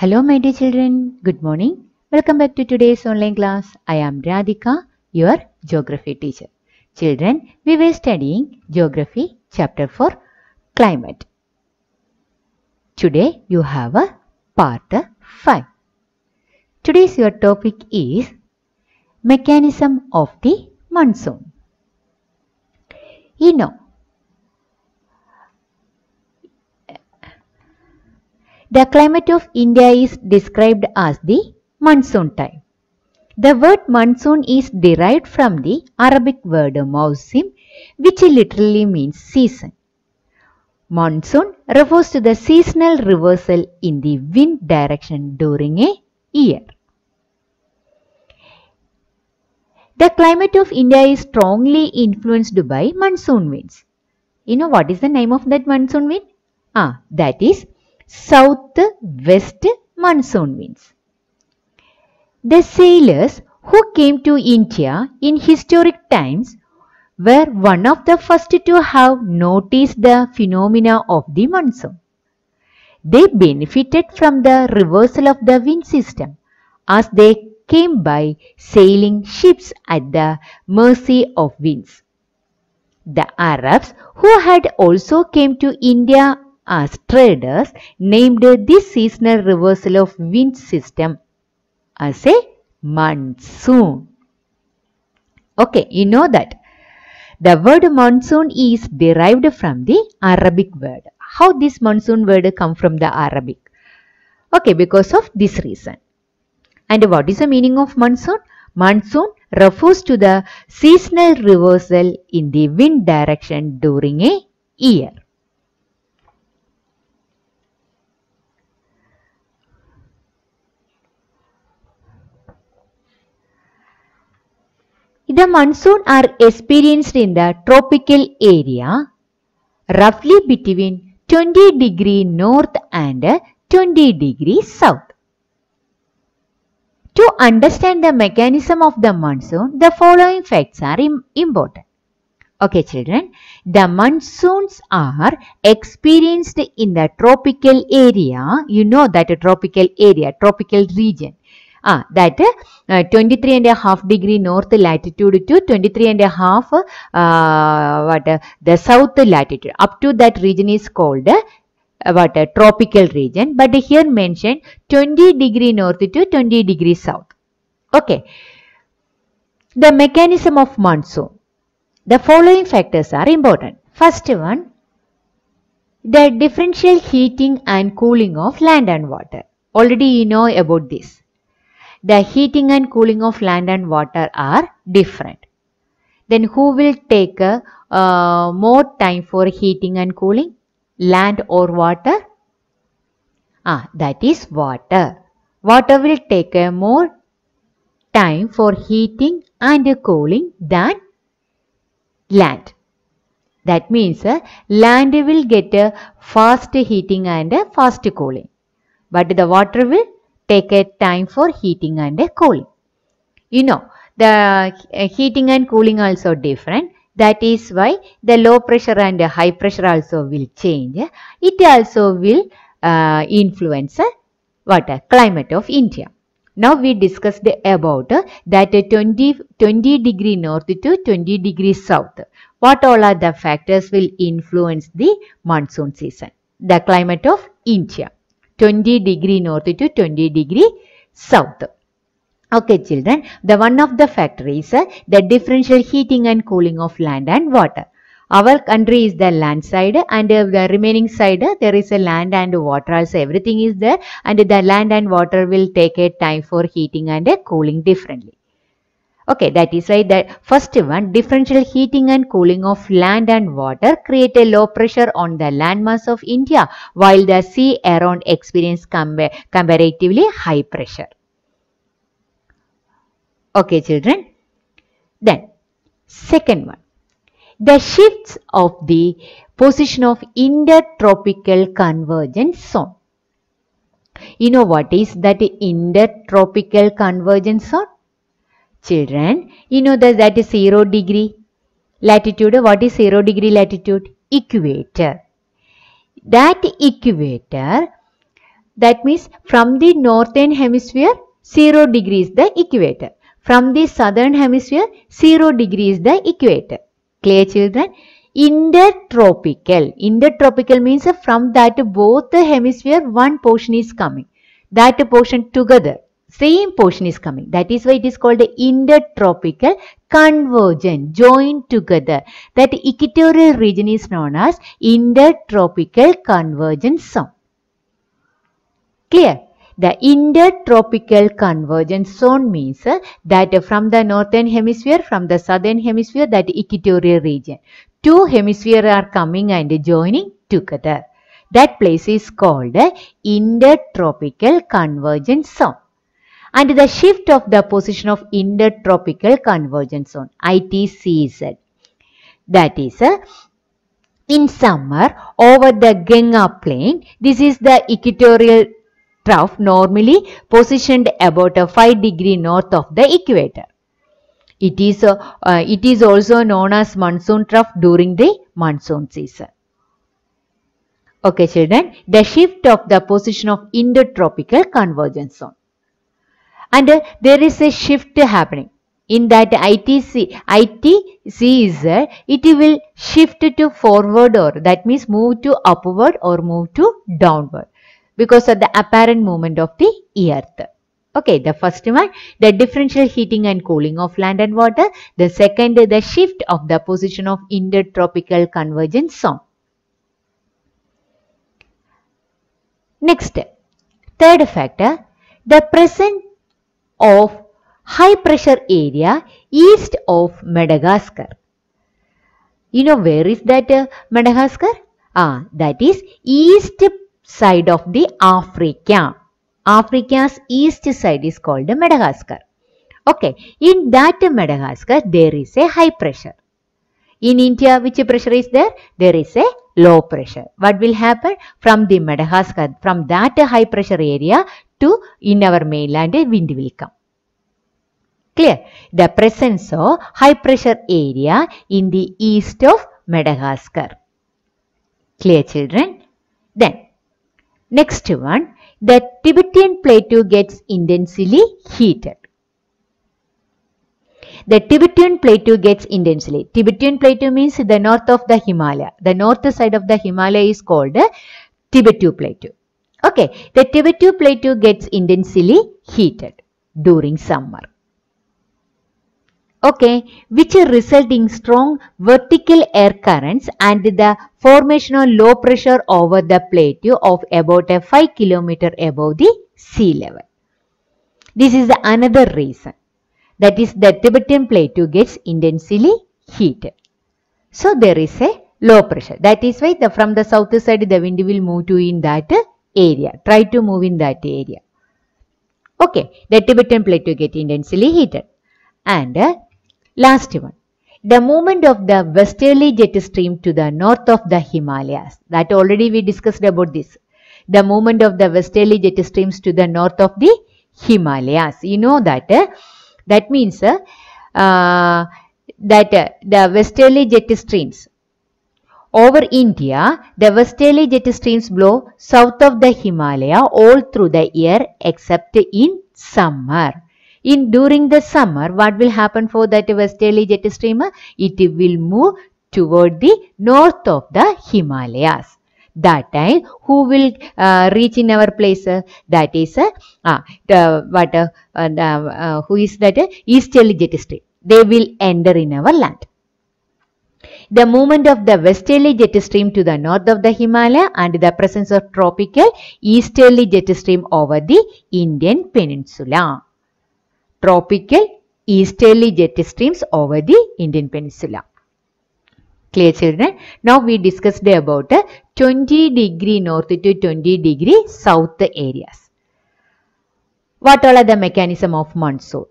Hello my dear children, good morning. Welcome back to today's online class. I am Radhika, your geography teacher. Children, we were studying geography chapter 4, climate. Today you have a part 5. Today's your topic is mechanism of the monsoon. You know, the climate of India is described as the monsoon time. The word monsoon is derived from the Arabic word mausim, which literally means season. Monsoon refers to the seasonal reversal in the wind direction during a year. The climate of India is strongly influenced by monsoon winds. You know what is the name of that monsoon wind? That is south-west monsoon winds. The sailors who came to India in historic times were one of the first to have noticed the phenomena of the monsoon. They benefited from the reversal of the wind system as they came by sailing ships at the mercy of winds. The Arabs who had also came to India as traders named this seasonal reversal of wind system as a monsoon. Okay, you know that. The word monsoon is derived from the Arabic word. How this monsoon word come from the Arabic? Okay, because of this reason. And what is the meaning of monsoon? Monsoon refers to the seasonal reversal in the wind direction during a year. The monsoon are experienced in the tropical area roughly between 20 degrees north and 20 degrees south. To understand the mechanism of the monsoon, the following facts are important. Okay children, the monsoons are experienced in the tropical area. You know that a tropical area, tropical region. That 23.5 degree north latitude to 23.5 the south latitude. Up to that region is called a tropical region. But here mentioned 20 degree north to 20 degree south. Okay. The mechanism of monsoon. The following factors are important. First one, the differential heating and cooling of land and water. Already you know about this. The heating and cooling of land and water are different. Then who will take more time for heating and cooling? Land or water? That is water. Water will take more time for heating and cooling than land. That means land will get fast heating and fast cooling. But the water will take a time for heating and cooling. You know, the heating and cooling also different. That is why the low pressure and high pressure also will change. It also will influence climate of India. Now we discussed about that 20 degree north to 20 degrees south. What all are the factors will influence the monsoon season? The climate of India. 20 degree north to 20 degree south. Okay children, the one of the factor is the differential heating and cooling of land and water. Our country is the land side and the remaining side there is a land and water also, everything is there, and the land and water will take a time for heating and cooling differently. Okay, that is why the first one, differential heating and cooling of land and water create a low pressure on the landmass of India, while the sea around experience comparatively high pressure. Okay children. Then second one, the shifts of the position of intertropical convergence zone. You know what is that intertropical convergence zone? Children, you know that is 0 degree latitude. What is 0 degree latitude? Equator. That equator That means from the northern hemisphere, 0 degrees the equator. From the southern hemisphere, 0 degrees the equator. Clear, children? Intertropical. Intertropical means from that both the hemisphere one portion is coming. That portion together, same portion is coming. That is why it is called intertropical convergence, joined together. That equatorial region is known as intertropical convergence zone. Clear? The intertropical convergence zone means that from the northern hemisphere, from the southern hemisphere, that equatorial region, two hemispheres are coming and joining together. That place is called intertropical convergence zone. And the shift of the position of intertropical convergence zone, ITCZ, that is in summer over the Ganga plain. This is the equatorial trough normally positioned about 5 degrees north of the equator. It is also known as monsoon trough during the monsoon season. Okay, children, the shift of the position of intertropical convergence zone. And there is a shift happening. In that ITCZ, it will shift to forward, or that means move to upward or move to downward, because of the apparent movement of the earth. Okay, the first one, the differential heating and cooling of land and water. The second, the shift of the position of intertropical convergence zone. Next, third factor, the presence of high pressure area east of Madagascar. You know where is that Madagascar? That is east side of the Africa. Africa's east side is called Madagascar. Okay, in that Madagascar there is a high pressure. In India, which pressure is there? There is a low pressure. What will happen? From the Madagascar, from that high pressure area to in our mainland, wind will come. Clear? The presence of high pressure area in the east of Madagascar. Clear, children? Then, next one, the Tibetan Plateau gets intensely heated. The Tibetan Plateau gets intensely. Tibetan Plateau means the north of the Himalaya. The north side of the Himalaya is called Tibetan Plateau. Okay, the Tibetan Plateau gets intensely heated during summer. Okay, which result in strong vertical air currents and the formation of low pressure over the plateau of about 5 km above the sea level. This is another reason. That is, the Tibetan Plateau gets intensely heated. So there is a low pressure. That is why from the south side the wind will move to in that area. Try to move in that area. Okay, the Tibetan Plateau gets intensely heated. And last one, the movement of the westerly jet stream to the north of the Himalayas. That already we discussed about this. The movement of the westerly jet streams to the north of the Himalayas. You know that. That means that the westerly jet streams over India, the westerly jet streams blow south of the Himalaya all through the year except in summer. During the summer, what will happen for that westerly jet stream? It will move toward the north of the Himalayas. That time, who will reach in our place? That is who is that? Easterly jet stream. They will enter in our land. The movement of the westerly jet stream to the north of the Himalaya and the presence of tropical easterly jet stream over the Indian peninsula. Tropical easterly jet streams over the Indian peninsula. Clear, children? Now we discussed about 20 degree north to 20 degree south areas. What all are the mechanism of monsoon?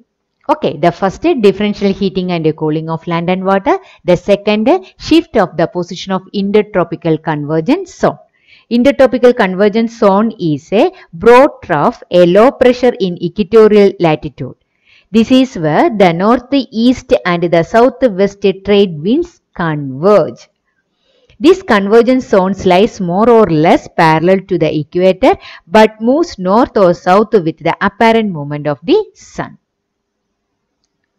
Okay, the first differential heating and cooling of land and water. The second shift of the position of intertropical convergence zone. Intertropical convergence zone is a broad trough, a low pressure in equatorial latitude. This is where the northeast and the southwest trade winds converge. This convergence zone lies more or less parallel to the equator but moves north or south with the apparent movement of the sun.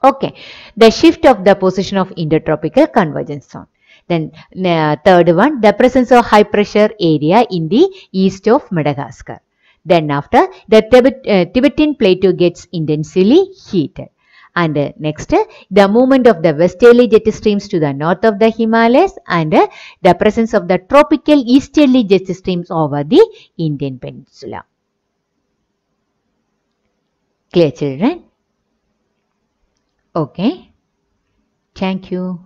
Okay, the shift of the position of intertropical convergence zone. Then third one, the presence of high pressure area in the east of Madagascar. Then after, the Tibetan plateau gets intensely heated. And next, the movement of the westerly jet streams to the north of the Himalayas and the presence of the tropical easterly jet streams over the Indian Peninsula. Clear, children? Okay. Thank you.